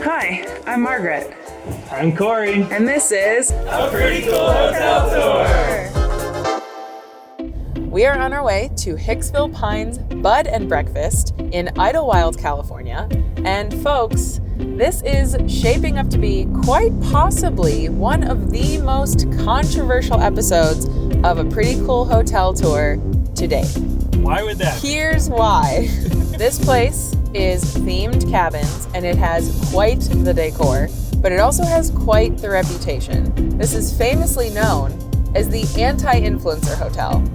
Hi, I'm Margaret. I'm Corey. And this is A Pretty Cool Hotel Tour. We are on our way to Hicksville Pines Bud and Breakfast in Idlewild, California. And folks, this is shaping up to be quite possibly one of the most controversial episodes of A Pretty Cool Hotel Tour to date. Why would that be? Here's why. This place is themed cabins and it has quite the decor, but it also has quite the reputation. This is famously known as the anti-influencer hotel.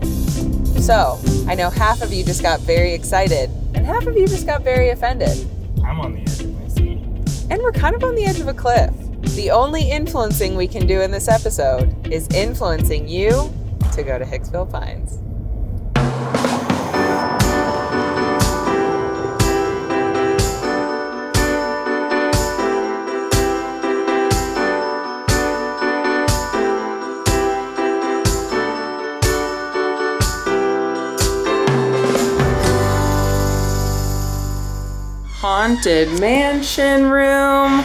So, I know half of you just got very excited and half of you just got very offended. I'm on the edge of my seat. And we're kind of on the edge of a cliff. The only influencing we can do in this episode is influencing you to go to Hicksville Pines. Haunted mansion room,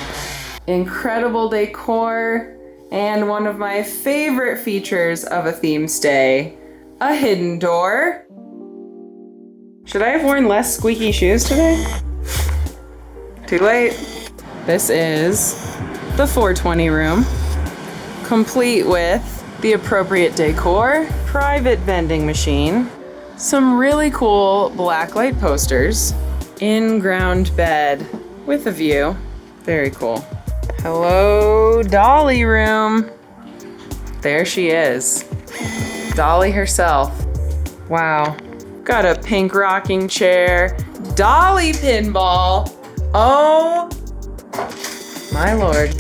incredible decor, and one of my favorite features of a theme stay, a hidden door. Should I have worn less squeaky shoes today? Too late. This is the 420 room, complete with the appropriate decor, private vending machine, some really cool blacklight posters, in-ground bed with a view. Very cool. Hello, Dolly room. There she is. Dolly herself. Wow. Got a pink rocking chair. Dolly pinball. Oh my lord.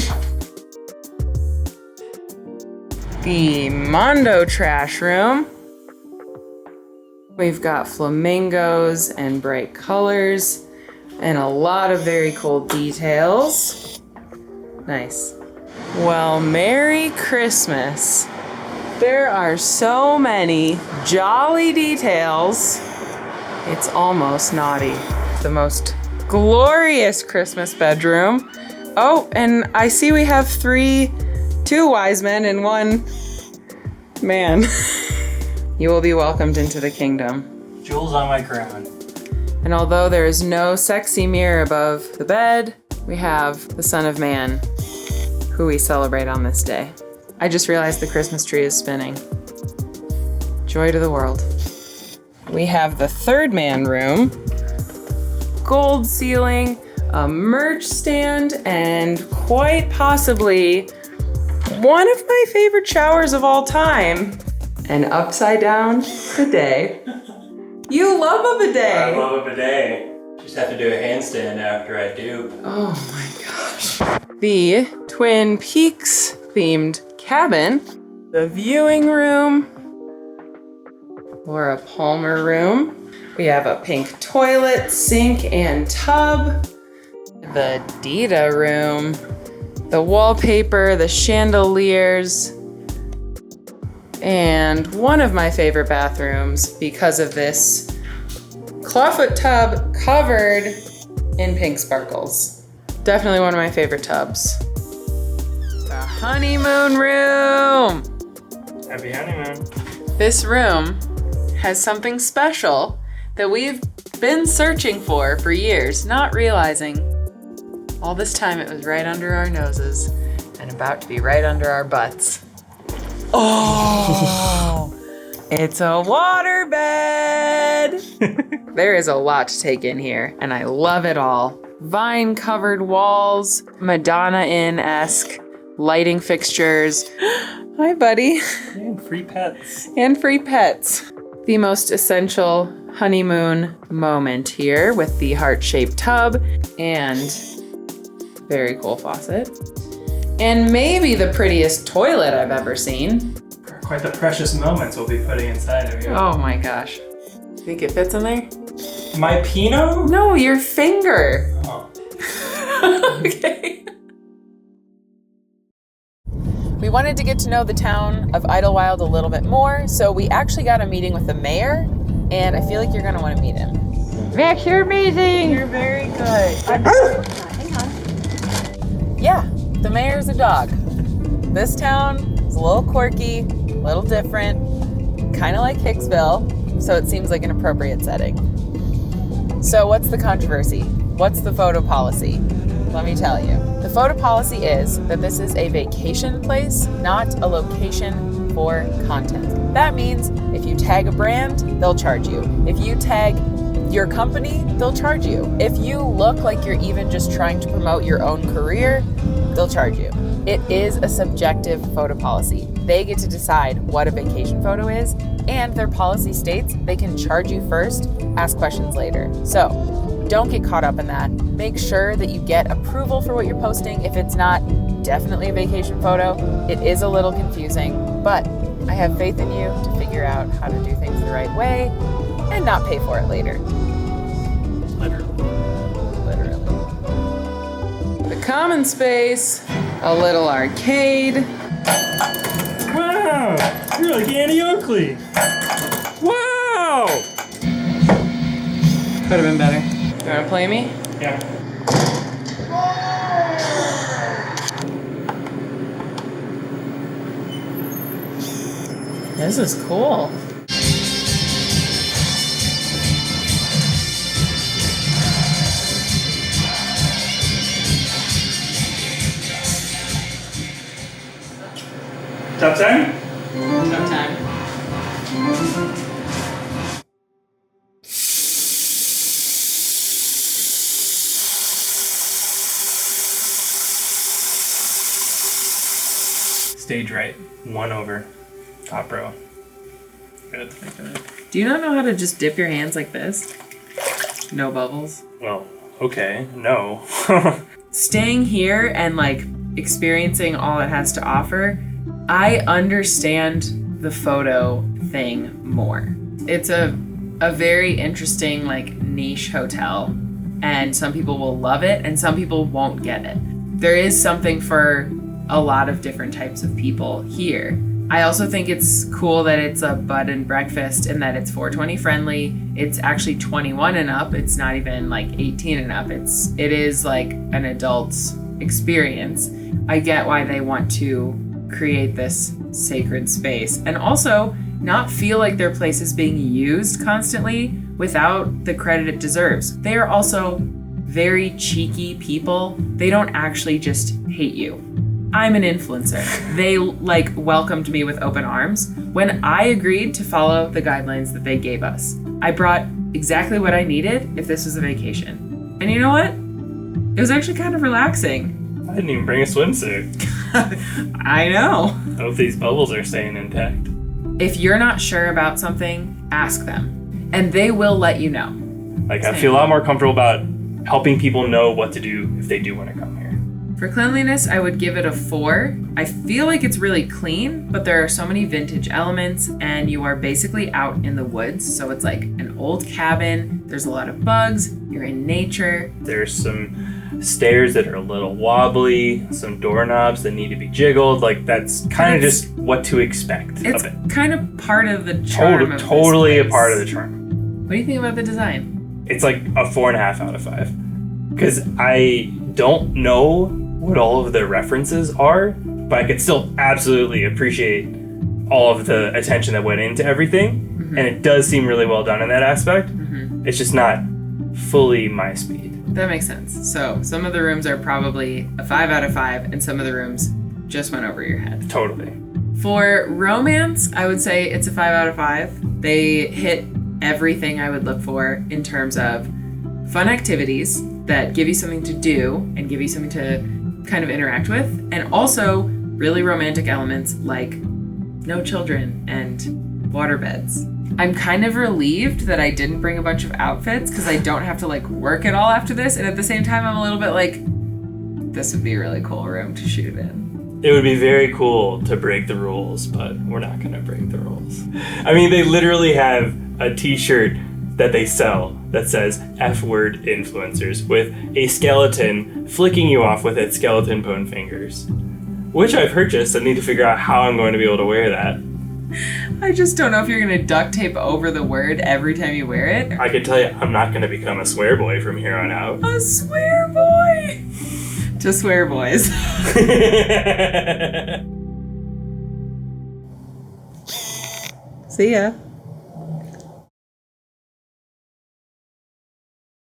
The Mondo trash room. We've got flamingos and bright colors and a lot of very cool details. Nice. Well, Merry Christmas. There are so many jolly details. It's almost naughty. The most glorious Christmas bedroom. Oh, and I see we have two wise men and one man. You will be welcomed into the kingdom. Jewels on my crown. And although there is no sexy mirror above the bed, we have the Son of Man, who we celebrate on this day. I just realized the Christmas tree is spinning. Joy to the world. We have the third man room, gold ceiling, a merch stand, and quite possibly one of my favorite showers of all time. An upside down bidet. You love a bidet. I love a bidet. Just have to do a handstand after I do. Oh my gosh. The Twin Peaks themed cabin. The viewing room. Laura Palmer room. We have a pink toilet, sink, and tub. The Dita room. The wallpaper, the chandeliers. And one of my favorite bathrooms because of this clawfoot tub covered in pink sparkles. Definitely one of my favorite tubs. The honeymoon room. Happy honeymoon. This room has something special that we've been searching for years, not realizing all this time it was right under our noses and about to be right under our butts. Oh, it's a waterbed. There is a lot to take in here, and I love it all. Vine-covered walls, Madonna-esque lighting fixtures. Hi, buddy. And free pets. And free pets. The most essential honeymoon moment here with the heart-shaped tub and very cool faucet. And maybe the prettiest toilet I've ever seen. Quite the precious moments we'll be putting inside of you. Oh my gosh. Think it fits in there? My Pinot? No, your finger. Oh. Okay. We wanted to get to know the town of Idlewild a little bit more, so we actually got a meeting with the mayor, and I feel like you're going to want to meet him. Max, you're amazing. You're very good. Hang on. Yeah, the mayor's a dog. This town is a little quirky, a little different, kind of like Hicksville, so it seems like an appropriate setting. So what's the controversy? What's the photo policy? Let me tell you. The photo policy is that this is a vacation place, not a location for content. That means if you tag a brand, they'll charge you. If you tag your company, they'll charge you. If you look like you're even just trying to promote your own career, they'll charge you. It is a subjective photo policy. They get to decide what a vacation photo is, and their policy states they can charge you first, ask questions later. So don't get caught up in that. Make sure that you get approval for what you're posting. If it's not definitely a vacation photo, it is a little confusing, but I have faith in you to figure out how to do things the right way and not pay for it later. Literally. The common space, a little arcade. Wow! You're like Annie Oakley! Wow! Could have been better. You wanna play me? Yeah. This is cool. Top time? Top time. Stage right. 1 over. Top row. Good. Do you not know how to just dip your hands like this? No bubbles. Well, okay. No. Staying here and like experiencing all it has to offer, I understand the photo thing more. It's a very interesting like niche hotel, and some people will love it and some people won't get it. There is something for a lot of different types of people here. I also think it's cool that it's a bed and breakfast and that it's 420 friendly. It's actually 21 and up. It's not even like 18 and up. It is like an adult's experience. I get why they want to create this sacred space and also not feel like their place is being used constantly without the credit it deserves. They are also very cheeky people. They don't actually just hate you. I'm an influencer. They like welcomed me with open arms when I agreed to follow the guidelines that they gave us. I brought exactly what I needed if this was a vacation. And you know what? It was actually kind of relaxing. I didn't even bring a swimsuit. I know. Hope these bubbles are staying intact. If you're not sure about something, ask them. And they will let you know. Like, I feel a lot more comfortable about helping people know what to do if they do want to come here. For cleanliness, I would give it a 4. I feel like it's really clean, but there are so many vintage elements and you are basically out in the woods. So it's like an old cabin. There's a lot of bugs. You're in nature. There's some stairs that are a little wobbly, some doorknobs that need to be jiggled. Like, that's kind of just what to expect It's of it. kind of part of the charm of Totally this a place. part of the charm. What do you think about the design? It's like a 4.5 out of 5. Because I don't know what all of the references are, but I could still absolutely appreciate all of the attention that went into everything. Mm-hmm. And it does seem really well done in that aspect. Mm-hmm. It's just not fully my speed. That makes sense. So some of the rooms are probably a 5 out of 5, and some of the rooms just went over your head. Totally. For romance, I would say it's a 5 out of 5. They hit everything I would look for in terms of fun activities that give you something to do and give you something to kind of interact with, and also really romantic elements like no children and waterbeds. I'm kind of relieved that I didn't bring a bunch of outfits because I don't have to like work at all after this, and at the same time I'm a little bit like, this would be a really cool room to shoot in. It would be very cool to break the rules, but we're not going to break the rules. I mean, they literally have a t-shirt that they sell that says F-word influencers with a skeleton flicking you off with its skeleton bone fingers, which I purchased. I need to figure out how I'm going to be able to wear that. I just don't know if you're going to duct tape over the word every time you wear it. I can tell you I'm not going to become a swear boy from here on out. A swear boy! to swear boys. See ya.